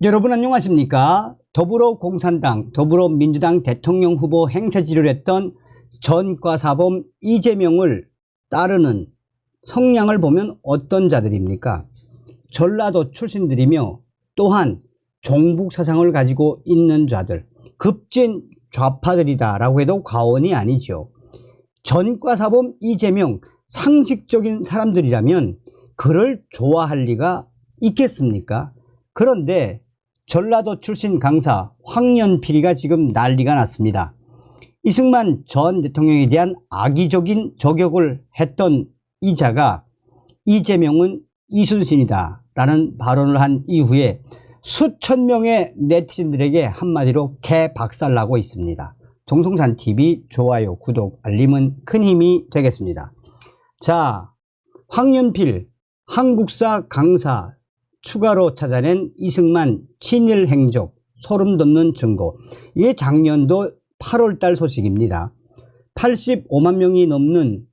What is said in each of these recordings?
여러분 안녕하십니까? 더불어공산당, 더불어민주당 대통령 후보 행세지를 했던 전과사범 이재명을 따르는 성향을 보면 어떤 자들입니까? 전라도 출신들이며 또한 종북 사상을 가지고 있는 자들, 급진 좌파들이다 라고 해도 과언이 아니죠. 전과사범 이재명, 상식적인 사람들이라면 그를 좋아할 리가 있겠습니까? 그런데 전라도 출신 강사 황연필이가 지금 난리가 났습니다. 이승만 전 대통령에 대한 악의적인 저격을 했던 이자가 이재명은 이순신이다 라는 발언을 한 이후에 수천 명의 네티즌들에게 한마디로 개박살나고 있습니다. 정성산TV 좋아요, 구독, 알림은 큰 힘이 되겠습니다. 자, 황연필 한국사 강사 추가로 찾아낸 이승만 친일 행적 소름 돋는 증거. 이게 작년도 8월달 소식입니다. 85만 명이 넘는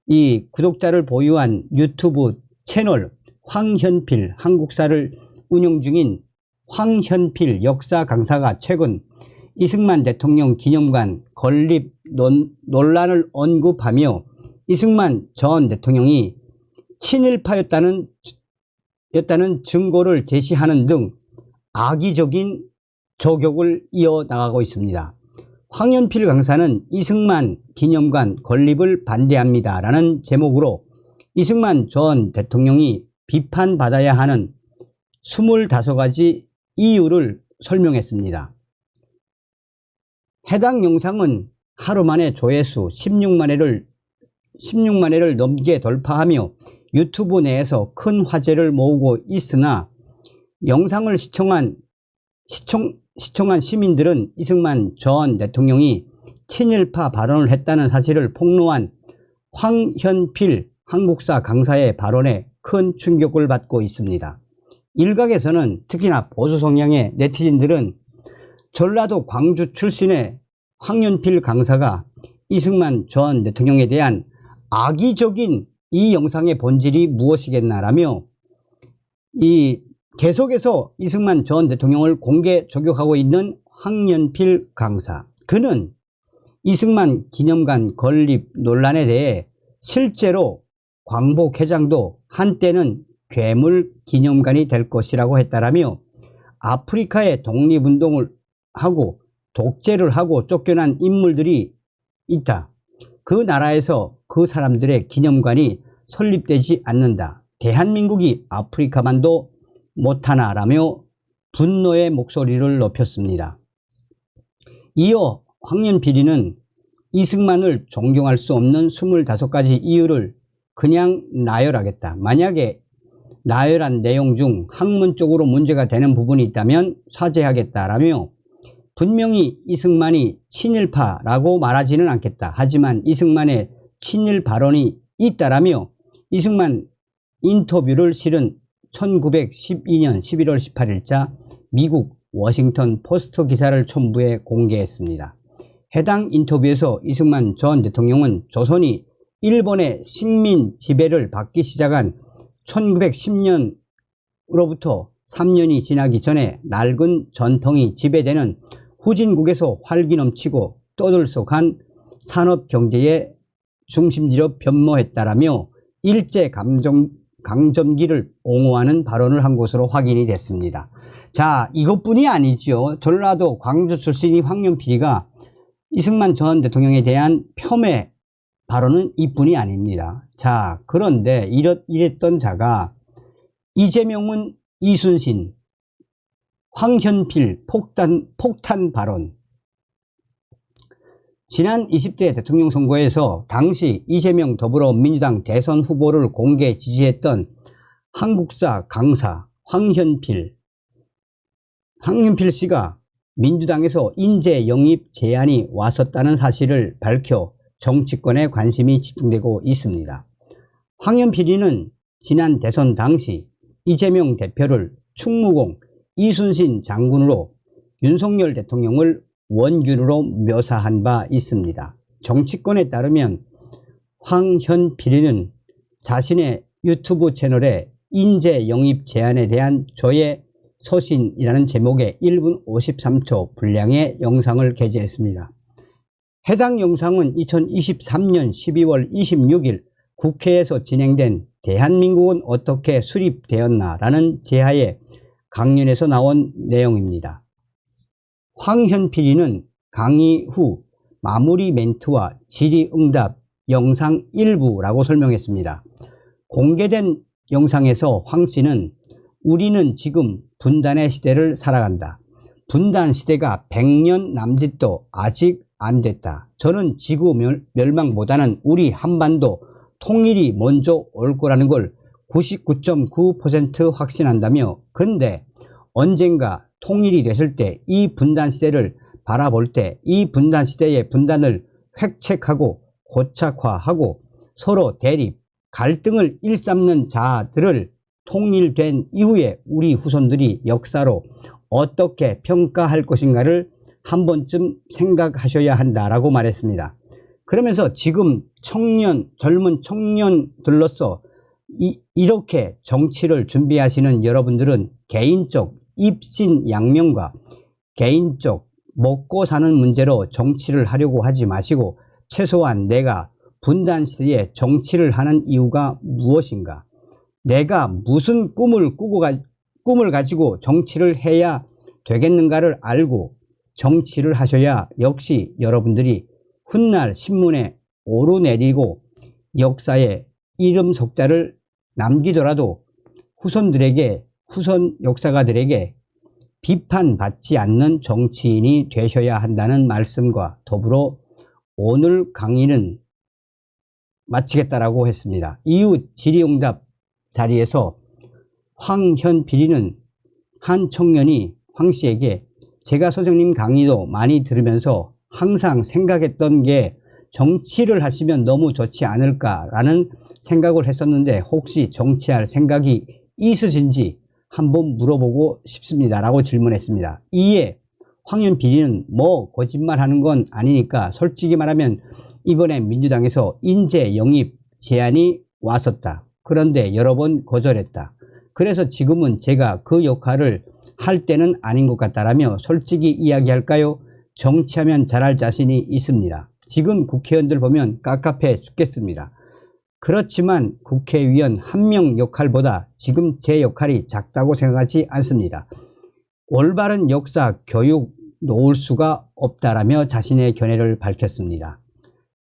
이 구독자를 보유한 유튜브 채널 황현필 한국사를 운영 중인 황현필 역사 강사가 최근 이승만 대통령 기념관 건립 논란을 언급하며 이승만 전 대통령이 친일파였다는 증거를 제시하는 등 악의적인 저격을 이어나가고 있습니다. 황연필 강사는 이승만 기념관 건립을 반대합니다 라는 제목으로 이승만 전 대통령이 비판받아야 하는 25가지 이유를 설명했습니다. 해당 영상은 하루 만에 조회수 16만 회를 넘게 돌파하며 유튜브 내에서 큰 화제를 모으고 있으나 영상을 시청한 시민들은 이승만 전 대통령이 친일파 발언을 했다는 사실을 폭로한 황현필 한국사 강사의 발언에 큰 충격을 받고 있습니다. 일각에서는 특히나 보수 성향의 네티즌들은 전라도 광주 출신의 황연필 강사가 이승만 전 대통령에 대한 악의적인 이 영상의 본질이 무엇이겠나라며 계속해서 이승만 전 대통령을 공개 저격하고 있는 황연필 강사. 그는 이승만 기념관 건립 논란에 대해 실제로 광복회장도 한때는 괴물 기념관이 될 것이라고 했다라며 아프리카에 독립운동을 하고 독재를 하고 쫓겨난 인물들이 있다. 그 나라에서 그 사람들의 기념관이 설립되지 않는다. 대한민국이 아프리카만도 못하나라며 분노의 목소리를 높였습니다. 이어 황연필이는 이승만을 존경할 수 없는 25가지 이유를 그냥 나열하겠다. 만약에 나열한 내용 중 학문적으로 문제가 되는 부분이 있다면 사죄하겠다라며 분명히 이승만이 친일파라고 말하지는 않겠다. 하지만 이승만의 친일 발언이 있다라며 이승만 인터뷰를 실은 1912년 11월 18일자 미국 워싱턴 포스트 기사를 첨부해 공개했습니다. 해당 인터뷰에서 이승만 전 대통령은 조선이 일본의 식민 지배를 받기 시작한 1910년으로부터 3년이 지나기 전에 낡은 전통이 지배되는 후진국에서 활기 넘치고 떠들썩한 산업경제의 중심지로 변모했다라며 일제강점기를 옹호하는 발언을 한 것으로 확인이 됐습니다. 자, 이것뿐이 아니죠. 전라도 광주 출신이 황연필이가 이승만 전 대통령에 대한 폄훼 발언은 이뿐이 아닙니다. 자, 그런데 이랬던 자가 이재명은 이순신, 황현필 폭탄 발언. 지난 20대 대통령 선거에서 당시 이재명 더불어민주당 대선 후보를 공개 지지했던 한국사 강사 황현필 씨가 민주당에서 인재 영입 제안이 왔었다는 사실을 밝혀 정치권에 관심이 집중되고 있습니다. 황연필이는 지난 대선 당시 이재명 대표를 충무공 이순신 장군으로 윤석열 대통령을 원균으로 묘사한 바 있습니다. 정치권에 따르면 황현필이는 자신의 유튜브 채널에 인재 영입 제안에 대한 저의 소신이라는 제목의 1분 53초 분량의 영상을 게재했습니다. 해당 영상은 2023년 12월 26일 국회에서 진행된 대한민국은 어떻게 수립되었나라는 제하의 강연에서 나온 내용입니다. 황현필이는 강의 후 마무리 멘트와 질의응답 영상 일부라고 설명했습니다. 공개된 영상에서 황 씨는 우리는 지금 분단의 시대를 살아간다. 분단 시대가 100년 남짓도 아직 안 됐다. 저는 지구 멸망보다는 우리 한반도 통일이 먼저 올 거라는 걸 99.9% 확신한다며, 근데 언젠가 통일이 됐을 때 이 분단 시대를 바라볼 때 이 분단 시대의 분단을 획책하고 고착화하고 서로 대립, 갈등을 일삼는 자들을 통일된 이후에 우리 후손들이 역사로 어떻게 평가할 것인가를 한 번쯤 생각하셔야 한다라고 말했습니다. 그러면서 지금 젊은 청년들로서 이렇게 정치를 준비하시는 여러분들은 개인적 입신양명과 개인적 먹고 사는 문제로 정치를 하려고 하지 마시고, 최소한 내가 분단 시대에 정치를 하는 이유가 무엇인가, 내가 무슨 꿈을 가지고 정치를 해야 되겠는가를 알고 정치를 하셔야 역시 여러분들이 훗날 신문에 오르내리고 역사에 이름 석자를 남기더라도 후손 역사가들에게 비판받지 않는 정치인이 되셔야 한다는 말씀과 더불어 오늘 강의는 마치겠다라고 했습니다. 이후 질의응답 자리에서 황현필이는 한 청년이 황 씨에게 제가 선생님 강의도 많이 들으면서 항상 생각했던 게 정치를 하시면 너무 좋지 않을까라는 생각을 했었는데 혹시 정치할 생각이 있으신지 한번 물어보고 싶습니다 라고 질문했습니다. 이에 황현필이는 뭐 거짓말하는 건 아니니까 솔직히 말하면 이번에 민주당에서 인재 영입 제안이 왔었다. 그런데 여러 번 거절했다. 그래서 지금은 제가 그 역할을 할 때는 아닌 것 같다라며 솔직히 이야기할까요? 정치하면 잘할 자신이 있습니다. 지금 국회의원들 보면 깝깝해 죽겠습니다. 그렇지만 국회의원 한 명 역할보다 지금 제 역할이 작다고 생각하지 않습니다. 올바른 역사 교육 놓을 수가 없다라며 자신의 견해를 밝혔습니다.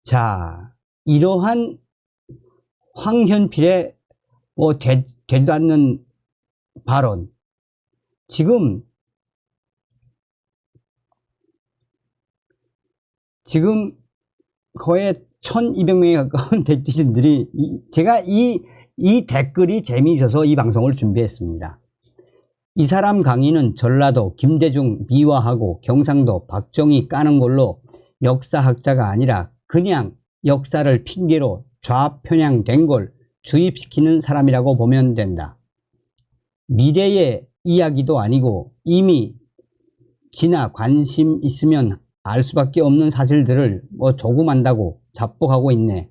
자, 이러한 황현필의 되도 않는 발언, 지금 거의 1200명에 가까운 댓글들이 제가 이 댓글이 재미있어서 이 방송을 준비했습니다. 이 사람 강의는 전라도 김대중 미화하고 경상도 박정희 까는 걸로 역사학자가 아니라 그냥 역사를 핑계로 좌편향된 걸 주입시키는 사람이라고 보면 된다. 미래의 이야기도 아니고 이미 지나 관심 있으면 알 수밖에 없는 사실들을 조금 안다고 자뻑하고 있네.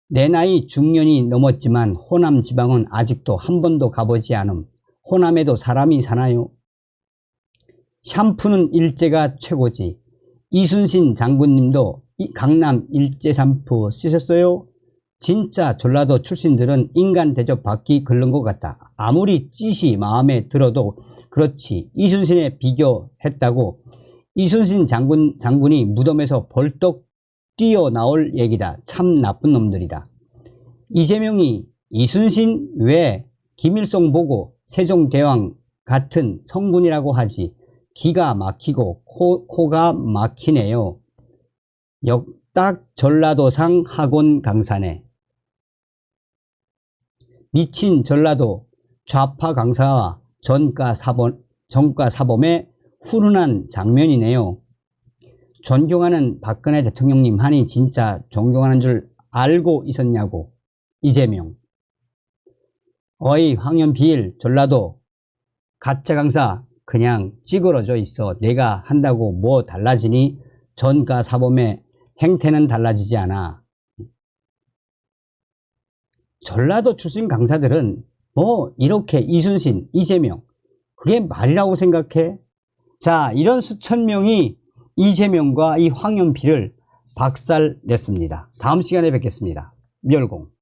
내 나이 중년이 넘었지만 호남 지방은 아직도 한 번도 가보지 않음. 호남에도 사람이 사나요? 샴푸는 일제가 최고지. 이순신 장군님도 강남 일제 샴푸 쓰셨어요? 진짜 전라도 출신들은 인간 대접 받기 그런 것 같다. 아무리 찌시 마음에 들어도 그렇지. 이순신에 비교했다고 이순신 장군이 무덤에서 벌떡 뛰어나올 얘기다. 참 나쁜 놈들이다. 이재명이 이순신 왜 김일성 보고 세종대왕 같은 성군이라고 하지. 기가 막히고 코가 막히네요. 딱 전라도상 학원 강사네. 미친 전라도 좌파 강사와 전가 사범의 훈훈한 장면이네요. 존경하는 박근혜 대통령님 하니 진짜 존경하는 줄 알고 있었냐고. 이재명. 어이 황현필 전라도 가짜 강사 그냥 찌그러져 있어. 내가 한다고 뭐 달라지니? 전가 사범의 행태는 달라지지 않아. 전라도 출신 강사들은 뭐 이렇게 이순신, 이재명 그게 말이라고 생각해? 자, 이런 수천 명이 이재명과 이 황연필을 박살냈습니다. 다음 시간에 뵙겠습니다. 멸공.